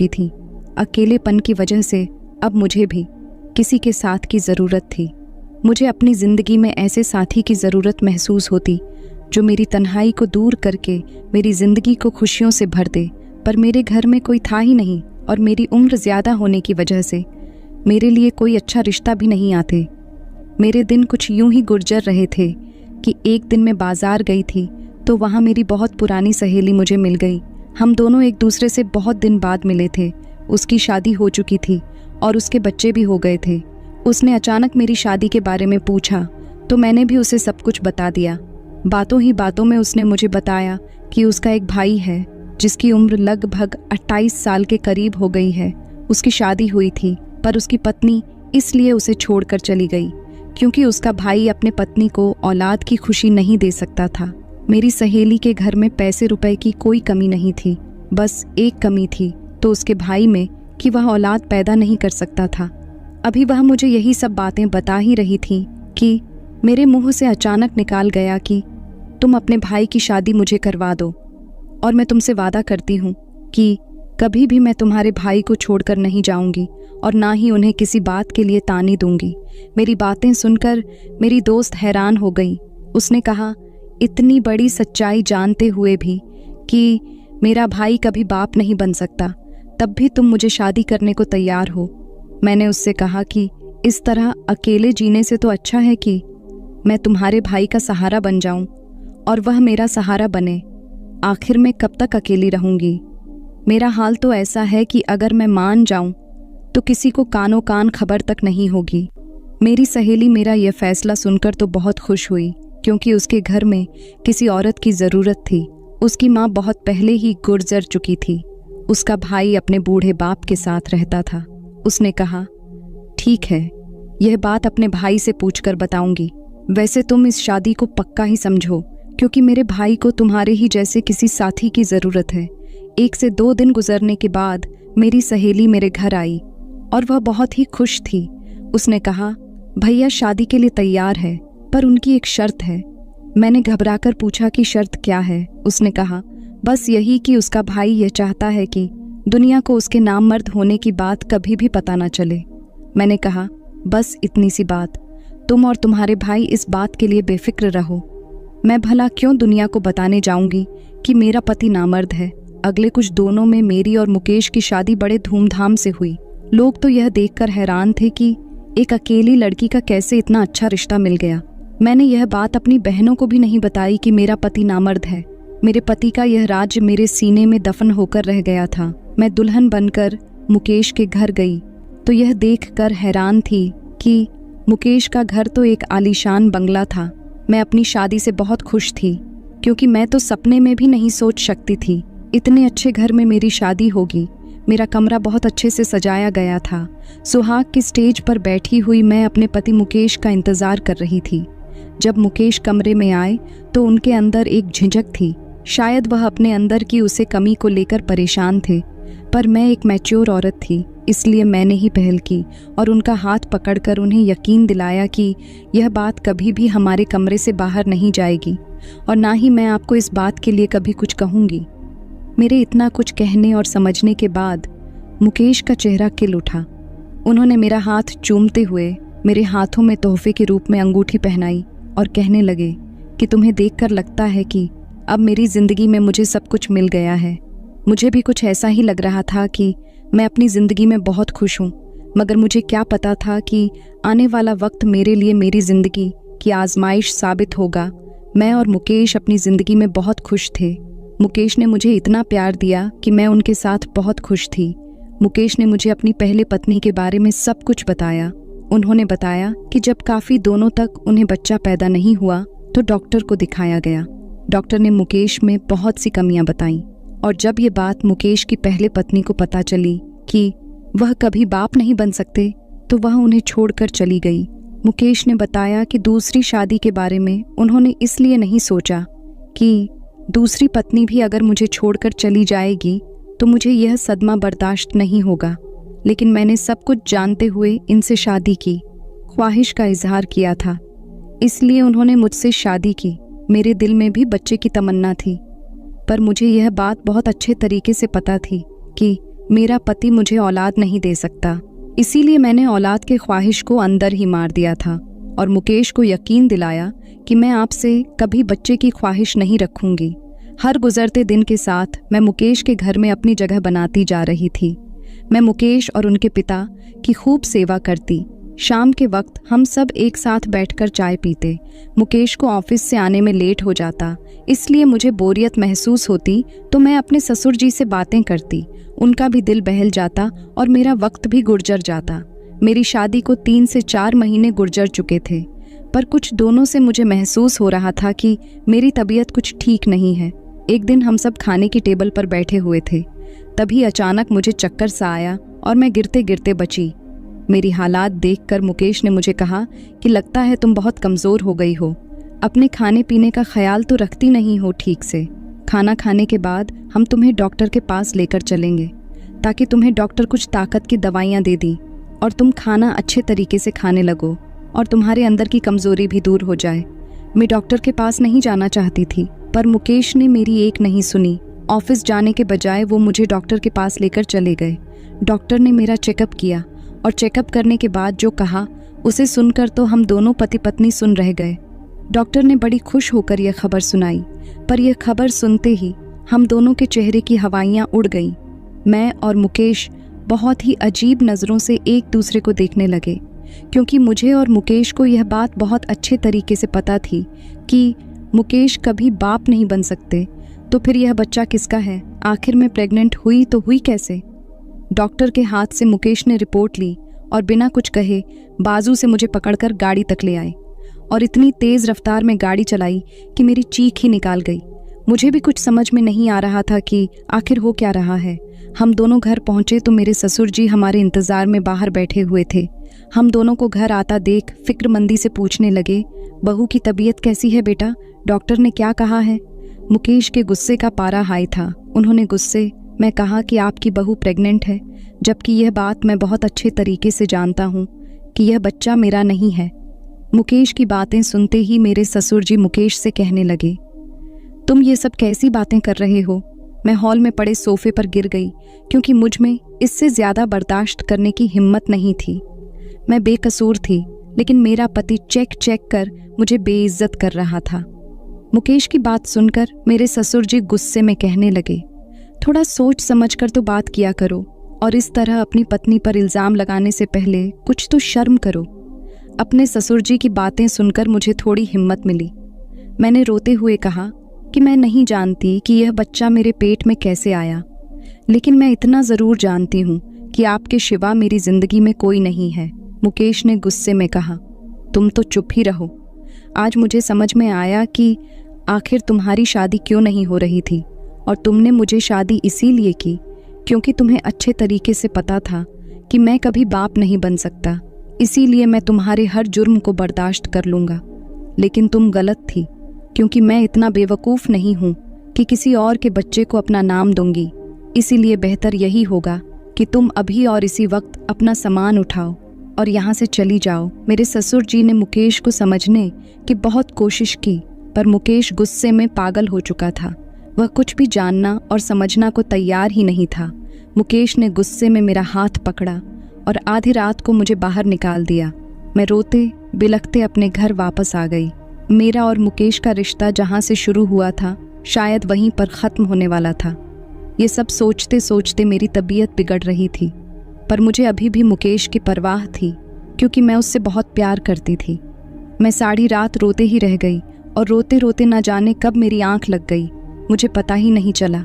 चुकी थी। अकेलेपन की वजह से अब मुझे भी किसी के साथ की ज़रूरत थी। मुझे अपनी ज़िंदगी में ऐसे साथी की ज़रूरत महसूस होती जो मेरी तन्हाई को दूर करके मेरी ज़िंदगी को खुशियों से भर दे। पर मेरे घर में कोई था ही नहीं और मेरी उम्र ज़्यादा होने की वजह से मेरे लिए कोई अच्छा रिश्ता भी नहीं आते। मेरे दिन कुछ यूं ही गुजर रहे थे कि एक दिन मैं बाज़ार गई थी तो वहाँ मेरी बहुत पुरानी सहेली मुझे मिल गई। हम दोनों एक दूसरे से बहुत दिन बाद मिले थे। उसकी शादी हो चुकी थी और उसके बच्चे भी हो गए थे। उसने अचानक मेरी शादी के बारे में पूछा तो मैंने भी उसे सब कुछ बता दिया। बातों ही बातों में उसने मुझे बताया कि उसका एक भाई है जिसकी उम्र लगभग 28 साल के करीब हो गई है। उसकी शादी हुई थी पर उसकी पत्नी इसलिए उसे छोड़कर चली गई क्योंकि उसका भाई अपने पत्नी को औलाद की खुशी नहीं दे सकता था। मेरी सहेली के घर में पैसे रुपए की कोई कमी नहीं थी, बस एक कमी थी तो उसके भाई में कि वह औलाद पैदा नहीं कर सकता था। अभी वह मुझे यही सब बातें बता ही रही थी कि मेरे मुंह से अचानक निकाल गया कि तुम अपने भाई की शादी मुझे करवा दो और मैं तुमसे वादा करती हूँ कि कभी भी मैं तुम्हारे भाई को छोड़कर नहीं जाऊंगी और ना ही उन्हें किसी बात के लिए ताने दूंगी। मेरी बातें सुनकर मेरी दोस्त हैरान हो गई। उसने कहा, इतनी बड़ी सच्चाई जानते हुए भी कि मेरा भाई कभी बाप नहीं बन सकता, तब भी तुम मुझे शादी करने को तैयार हो। मैंने उससे कहा कि इस तरह अकेले जीने से तो अच्छा है कि मैं तुम्हारे भाई का सहारा बन जाऊं और वह मेरा सहारा बने। आखिर में कब तक अकेली रहूंगी? मेरा हाल तो ऐसा है कि अगर मैं मान जाऊं तो किसी को कानों कान खबर तक नहीं होगी। मेरी सहेली मेरा यह फैसला सुनकर तो बहुत खुश हुई क्योंकि उसके घर में किसी औरत की ज़रूरत थी। उसकी माँ बहुत पहले ही गुजर चुकी थी। उसका भाई अपने बूढ़े बाप के साथ रहता था। उसने कहा, ठीक है, यह बात अपने भाई से पूछकर बताऊंगी। वैसे तुम इस शादी को पक्का ही समझो क्योंकि मेरे भाई को तुम्हारे ही जैसे किसी साथी की ज़रूरत है। 1 से 2 दिन गुजरने के बाद मेरी सहेली मेरे घर आई और वह बहुत ही खुश थी। उसने कहा, भैया शादी के लिए तैयार है पर उनकी एक शर्त है। मैंने घबराकर पूछा कि शर्त क्या है? उसने कहा, बस यही कि उसका भाई यह चाहता है कि दुनिया को उसके नामर्द होने की बात कभी भी पता ना चले। मैंने कहा, बस इतनी सी बात, तुम और तुम्हारे भाई इस बात के लिए बेफिक्र रहो। मैं भला क्यों दुनिया को बताने जाऊंगी कि मेरा पति नामर्द है। अगले कुछ दिनों में मेरी और मुकेश की शादी बड़े धूमधाम से हुई। लोग तो यह देखकर हैरान थे कि एक अकेली लड़की का कैसे इतना अच्छा रिश्ता मिल गया। मैंने यह बात अपनी बहनों को भी नहीं बताई कि मेरा पति नामर्द है। मेरे पति का यह राज मेरे सीने में दफन होकर रह गया था। मैं दुल्हन बनकर मुकेश के घर गई तो यह देखकर हैरान थी कि मुकेश का घर तो एक आलीशान बंगला था। मैं अपनी शादी से बहुत खुश थी क्योंकि मैं तो सपने में भी नहीं सोच सकती थी इतने अच्छे घर में मेरी शादी होगी। मेरा कमरा बहुत अच्छे से सजाया गया था। सुहाग की स्टेज पर बैठी हुई मैं अपने पति मुकेश का इंतज़ार कर रही थी। जब मुकेश कमरे में आए तो उनके अंदर एक झिझक थी। शायद वह अपने अंदर की उसे कमी को लेकर परेशान थे, पर मैं एक मैच्योर औरत थी इसलिए मैंने ही पहल की और उनका हाथ पकड़कर उन्हें यकीन दिलाया कि यह बात कभी भी हमारे कमरे से बाहर नहीं जाएगी और ना ही मैं आपको इस बात के लिए कभी कुछ कहूँगी। मेरे इतना कुछ कहने और समझने के बाद मुकेश का चेहरा खिल उठा। उन्होंने मेरा हाथ चूमते हुए मेरे हाथों में तोहफे के रूप में अंगूठी पहनाई और कहने लगे कि तुम्हें देखकर लगता है कि अब मेरी ज़िंदगी में मुझे सब कुछ मिल गया है। मुझे भी कुछ ऐसा ही लग रहा था कि मैं अपनी ज़िंदगी में बहुत खुश हूँ, मगर मुझे क्या पता था कि आने वाला वक्त मेरे लिए मेरी ज़िंदगी की आजमाइश साबित होगा। मैं और मुकेश अपनी ज़िंदगी में बहुत खुश थे। मुकेश ने मुझे इतना प्यार दिया कि मैं उनके साथ बहुत खुश थी। मुकेश ने मुझे अपनी पहले पत्नी के बारे में सब कुछ बताया। उन्होंने बताया कि जब काफ़ी दिनों तक उन्हें बच्चा पैदा नहीं हुआ तो डॉक्टर को दिखाया गया। डॉक्टर ने मुकेश में बहुत सी कमियां बताईं और जब ये बात मुकेश की पहले पत्नी को पता चली कि वह कभी बाप नहीं बन सकते तो वह उन्हें छोड़कर चली गई। मुकेश ने बताया कि दूसरी शादी के बारे में उन्होंने इसलिए नहीं सोचा कि दूसरी पत्नी भी अगर मुझे छोड़कर चली जाएगी तो मुझे यह सदमा बर्दाश्त नहीं होगा, लेकिन मैंने सब कुछ जानते हुए इनसे शादी की, ख्वाहिश का इजहार किया था, इसलिए उन्होंने मुझसे शादी की। मेरे दिल में भी बच्चे की तमन्ना थी, पर मुझे यह बात बहुत अच्छे तरीके से पता थी कि मेरा पति मुझे औलाद नहीं दे सकता, इसीलिए मैंने औलाद के ख्वाहिश को अंदर ही मार दिया था और मुकेश को यकीन दिलाया कि मैं आपसे कभी बच्चे की ख्वाहिश नहीं रखूंगी। हर गुजरते दिन के साथ मैं मुकेश के घर में अपनी जगह बनाती जा रही थी। मैं मुकेश और उनके पिता की खूब सेवा करती। शाम के वक्त हम सब एक साथ बैठकर चाय पीते। मुकेश को ऑफिस से आने में लेट हो जाता, इसलिए मुझे बोरियत महसूस होती तो मैं अपने ससुर जी से बातें करती। उनका भी दिल बहल जाता और मेरा वक्त भी गुजर जाता। मेरी शादी को 3 से 4 महीने गुजर चुके थे, पर कुछ दोनों से मुझे महसूस हो रहा था कि मेरी तबीयत कुछ ठीक नहीं है। एक दिन हम सब खाने की टेबल पर बैठे हुए थे, तभी अचानक मुझे चक्कर सा आया और मैं गिरते गिरते बची। मेरी हालात देखकर मुकेश ने मुझे कहा कि लगता है तुम बहुत कमज़ोर हो गई हो, अपने खाने पीने का ख्याल तो रखती नहीं हो ठीक से। खाना खाने के बाद हम तुम्हें डॉक्टर के पास लेकर चलेंगे ताकि तुम्हें डॉक्टर कुछ ताकत की दवाइयाँ दे दी और तुम खाना अच्छे तरीके से खाने लगो और तुम्हारे अंदर की कमज़ोरी भी दूर हो जाए। मैं डॉक्टर के पास नहीं जाना चाहती थी, पर मुकेश ने मेरी एक नहीं सुनी। ऑफिस जाने के बजाय वो मुझे डॉक्टर के पास लेकर चले गए। डॉक्टर ने मेरा चेकअप किया और चेकअप करने के बाद जो कहा उसे सुनकर तो हम दोनों पति पत्नी सुन रह गए। डॉक्टर ने बड़ी खुश होकर यह खबर सुनाई, पर यह खबर सुनते ही हम दोनों के चेहरे की हवाइयाँ उड़ गईं। मैं और मुकेश बहुत ही अजीब नज़रों से एक दूसरे को देखने लगे, क्योंकि मुझे और मुकेश को यह बात बहुत अच्छे तरीके से पता थी कि मुकेश कभी बाप नहीं बन सकते। तो फिर यह बच्चा किसका है? आखिर में प्रेग्नेंट हुई तो हुई कैसे? डॉक्टर के हाथ से मुकेश ने रिपोर्ट ली और बिना कुछ कहे बाजू से मुझे पकड़कर गाड़ी तक ले आए और इतनी तेज़ रफ्तार में गाड़ी चलाई कि मेरी चीख ही निकाल गई। मुझे भी कुछ समझ में नहीं आ रहा था कि आखिर हो क्या रहा है। हम दोनों घर पहुंचे तो मेरे ससुर जी हमारे इंतज़ार में बाहर बैठे हुए थे। हम दोनों को घर आता देख फिक्रमंदी से पूछने लगे, बहू की तबीयत कैसी है बेटा? डॉक्टर ने क्या कहा है? मुकेश के गुस्से का पारा हाई था। उन्होंने गुस्से में कहा कि आपकी बहू प्रेग्नेंट है, जबकि यह बात मैं बहुत अच्छे तरीके से जानता हूँ कि यह बच्चा मेरा नहीं है। मुकेश की बातें सुनते ही मेरे ससुर जी मुकेश से कहने लगे, तुम ये सब कैसी बातें कर रहे हो? मैं हॉल में पड़े सोफे पर गिर गई, क्योंकि मुझ में इससे ज़्यादा बर्दाश्त करने की हिम्मत नहीं थी। मैं बेकसूर थी, लेकिन मेरा पति चेक चेक कर मुझे बेइज्जत कर रहा था। मुकेश की बात सुनकर मेरे ससुर जी गुस्से में कहने लगे, थोड़ा सोच समझ कर तो बात किया करो और इस तरह अपनी पत्नी पर इल्ज़ाम लगाने से पहले कुछ तो शर्म करो। अपने ससुर जी की बातें सुनकर मुझे थोड़ी हिम्मत मिली। मैंने रोते हुए कहा कि मैं नहीं जानती कि यह बच्चा मेरे पेट में कैसे आया, लेकिन मैं इतना ज़रूर जानती हूँ कि आपके सिवा मेरी ज़िंदगी में कोई नहीं है। मुकेश ने गुस्से में कहा, तुम तो चुप ही रहो। आज मुझे समझ में आया कि आखिर तुम्हारी शादी क्यों नहीं हो रही थी, और तुमने मुझे शादी इसीलिए की क्योंकि तुम्हें अच्छे तरीके से पता था कि मैं कभी बाप नहीं बन सकता। इसीलिए मैं तुम्हारे हर जुर्म को बर्दाश्त कर लूँगा। लेकिन तुम गलत थी, क्योंकि मैं इतना बेवकूफ़ नहीं हूँ कि किसी और के बच्चे को अपना नाम दूंगी। इसीलिए बेहतर यही होगा कि तुम अभी और इसी वक्त अपना सामान उठाओ और यहाँ से चली जाओ। मेरे ससुर जी ने मुकेश को समझने की बहुत कोशिश की, पर मुकेश गुस्से में पागल हो चुका था। वह कुछ भी जानना और समझना को तैयार ही नहीं था। मुकेश ने गुस्से में मेरा हाथ पकड़ा और आधी रात को मुझे बाहर निकाल दिया। मैं रोते बिलखते अपने घर वापस आ गई। मेरा और मुकेश का रिश्ता जहाँ से शुरू हुआ था, शायद वहीं पर ख़त्म होने वाला था। ये सब सोचते सोचते मेरी तबीयत बिगड़ रही थी, पर मुझे अभी भी मुकेश की परवाह थी, क्योंकि मैं उससे बहुत प्यार करती थी। मैं सारी रात रोते ही रह गई और रोते रोते न जाने कब मेरी आंख लग गई, मुझे पता ही नहीं चला।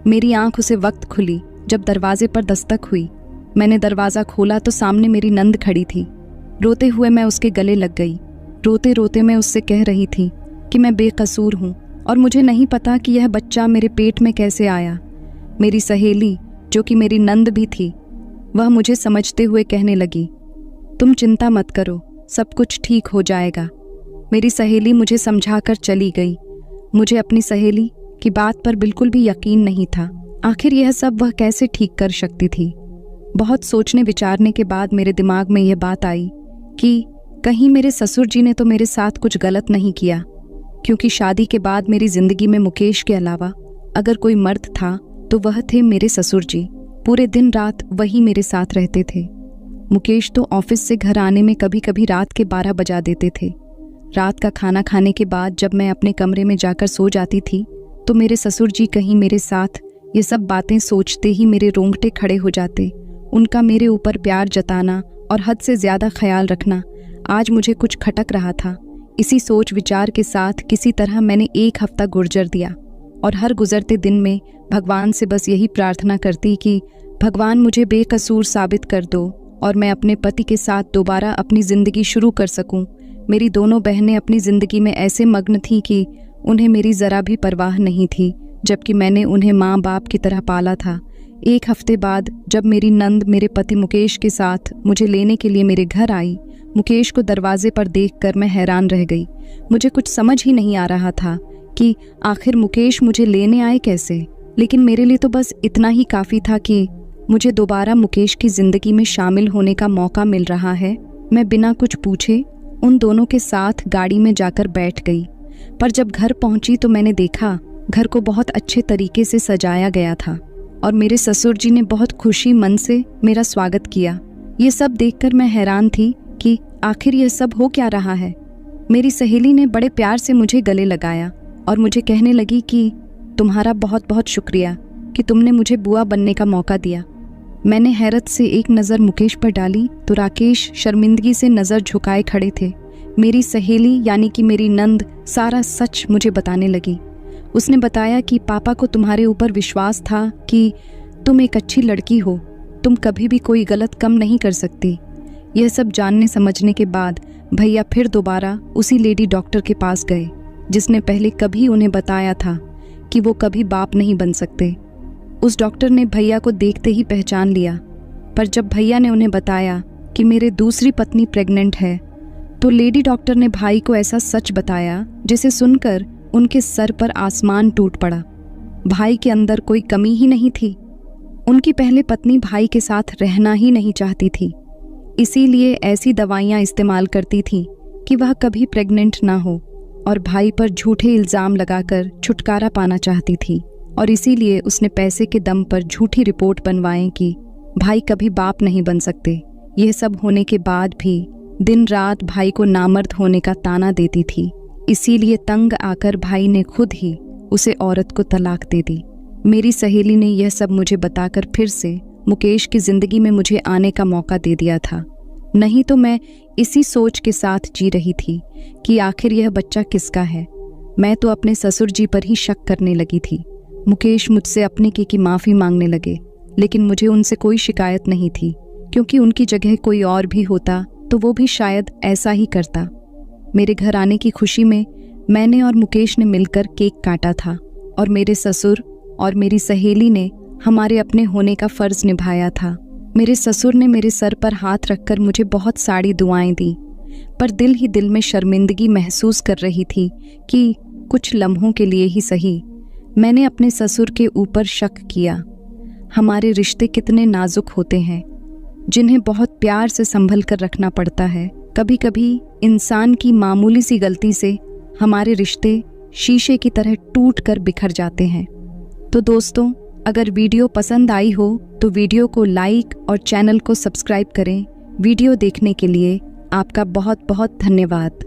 मेरी आंख उसे वक्त खुली जब दरवाजे पर दस्तक हुई। मैंने दरवाज़ा खोला तो सामने मेरी नंद खड़ी थी। रोते हुए मैं उसके गले लग गई। रोते रोते मैं उससे कह रही थी कि मैं बेकसूर हूँ और मुझे नहीं पता कि यह बच्चा मेरे पेट में कैसे आया। मेरी सहेली, जो कि मेरी नंद भी थी, वह मुझे समझते हुए कहने लगी, तुम चिंता मत करो, सब कुछ ठीक हो जाएगा। मेरी सहेली मुझे समझाकर चली गई। मुझे अपनी सहेली की बात पर बिल्कुल भी यकीन नहीं था। आखिर यह सब वह कैसे ठीक कर सकती थी। बहुत सोचने विचारने के बाद मेरे दिमाग में यह बात आई कि कहीं मेरे ससुर जी ने तो मेरे साथ कुछ गलत नहीं किया, क्योंकि शादी के बाद मेरी ज़िंदगी में मुकेश के अलावा अगर कोई मर्द था तो वह थे मेरे ससुर जी। पूरे दिन रात वही मेरे साथ रहते थे। मुकेश तो ऑफिस से घर आने में कभी कभी रात के 12 बजा देते थे। रात का खाना खाने के बाद जब मैं अपने कमरे में जाकर सो जाती थी तो मेरे ससुर जी कहीं मेरे साथ ये सब बातें सोचते ही मेरे रोंगटे खड़े हो जाते। उनका मेरे ऊपर प्यार जताना और हद से ज़्यादा ख्याल रखना आज मुझे कुछ खटक रहा था। इसी सोच विचार के साथ किसी तरह मैंने 1 हफ्ता गुजर दिया और हर गुजरते दिन में भगवान से बस यही प्रार्थना करती कि भगवान मुझे बेकसूर साबित कर दो और मैं अपने पति के साथ दोबारा अपनी ज़िंदगी शुरू कर सकूं। मेरी दोनों बहनें अपनी ज़िंदगी में ऐसे मग्न थीं कि उन्हें मेरी ज़रा भी परवाह नहीं थी, जबकि मैंने उन्हें माँ बाप की तरह पाला था। 1 हफ्ते बाद जब मेरी नंद मेरे पति मुकेश के साथ मुझे लेने के लिए मेरे घर आई, मुकेश को दरवाजे पर देखकर मैं हैरान रह गई। मुझे कुछ समझ ही नहीं आ रहा था कि आखिर मुकेश मुझे लेने आए कैसे, लेकिन मेरे लिए तो बस इतना ही काफ़ी था कि मुझे दोबारा मुकेश की ज़िंदगी में शामिल होने का मौका मिल रहा है। मैं बिना कुछ पूछे उन दोनों के साथ गाड़ी में जाकर बैठ गई, पर जब घर पहुंची तो मैंने देखा घर को बहुत अच्छे तरीके से सजाया गया था और मेरे ससुर जी ने बहुत खुशी मन से मेरा स्वागत किया। ये सब देखकर मैं हैरान थी कि आखिर यह सब हो क्या रहा है। मेरी सहेली ने बड़े प्यार से मुझे गले लगाया और मुझे कहने लगी कि तुम्हारा बहुत बहुत शुक्रिया कि तुमने मुझे बुआ बनने का मौका दिया। मैंने हैरत से एक नज़र मुकेश पर डाली तो राकेश शर्मिंदगी से नज़र झुकाए खड़े थे। मेरी सहेली यानी कि मेरी नंद सारा सच मुझे बताने लगी। उसने बताया कि पापा को तुम्हारे ऊपर विश्वास था कि तुम एक अच्छी लड़की हो, तुम कभी भी कोई गलत काम नहीं कर सकती। यह सब जानने समझने के बाद भैया फिर दोबारा उसी लेडी डॉक्टर के पास गए जिसने पहले कभी उन्हें बताया था कि वो कभी बाप नहीं बन सकते। उस डॉक्टर ने भैया को देखते ही पहचान लिया, पर जब भैया ने उन्हें बताया कि मेरे दूसरी पत्नी प्रेग्नेंट है तो लेडी डॉक्टर ने भाई को ऐसा सच बताया जिसे सुनकर उनके सर पर आसमान टूट पड़ा। भाई के अंदर कोई कमी ही नहीं थी। उनकी पहले पत्नी भाई के साथ रहना ही नहीं चाहती थी, इसीलिए ऐसी दवाइयाँ इस्तेमाल करती थी कि वह कभी प्रेग्नेंट ना हो और भाई पर झूठे इल्ज़ाम लगाकर छुटकारा पाना चाहती थी। और इसीलिए उसने पैसे के दम पर झूठी रिपोर्ट बनवाएं कि भाई कभी बाप नहीं बन सकते। यह सब होने के बाद भी दिन रात भाई को नामर्द होने का ताना देती थी। इसीलिए तंग आकर भाई ने खुद ही उसे औरत को तलाक दे दी। मेरी सहेली ने यह सब मुझे बताकर फिर से मुकेश की ज़िंदगी में मुझे आने का मौका दे दिया था। नहीं तो मैं इसी सोच के साथ जी रही थी कि आखिर यह बच्चा किसका है। मैं तो अपने ससुर जी पर ही शक करने लगी थी। मुकेश मुझसे अपने की माफ़ी मांगने लगे, लेकिन मुझे उनसे कोई शिकायत नहीं थी, क्योंकि उनकी जगह कोई और भी होता तो वो भी शायद ऐसा ही करता। मेरे घर आने की खुशी में मैंने और मुकेश ने मिलकर केक काटा था और मेरे ससुर और मेरी सहेली ने हमारे अपने होने का फ़र्ज़ निभाया था। मेरे ससुर ने मेरे सर पर हाथ रखकर मुझे बहुत सारी दुआएं दी, पर दिल ही दिल में शर्मिंदगी महसूस कर रही थी कि कुछ लम्हों के लिए ही सही मैंने अपने ससुर के ऊपर शक किया। हमारे रिश्ते कितने नाजुक होते हैं, जिन्हें बहुत प्यार से संभल कर रखना पड़ता है। कभी कभी इंसान की मामूली सी गलती से हमारे रिश्ते शीशे की तरह टूट कर बिखर जाते हैं। तो दोस्तों, अगर वीडियो पसंद आई हो तो वीडियो को लाइक और चैनल को सब्सक्राइब करें। वीडियो देखने के लिए आपका बहुत बहुत धन्यवाद।